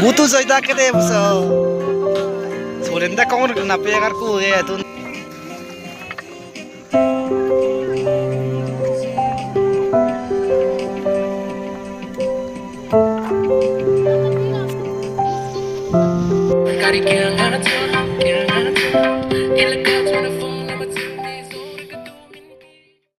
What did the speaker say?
Butuh saya tak kete buso. Soalnya kau nak nape karku ya tu. Gotta get on the phone,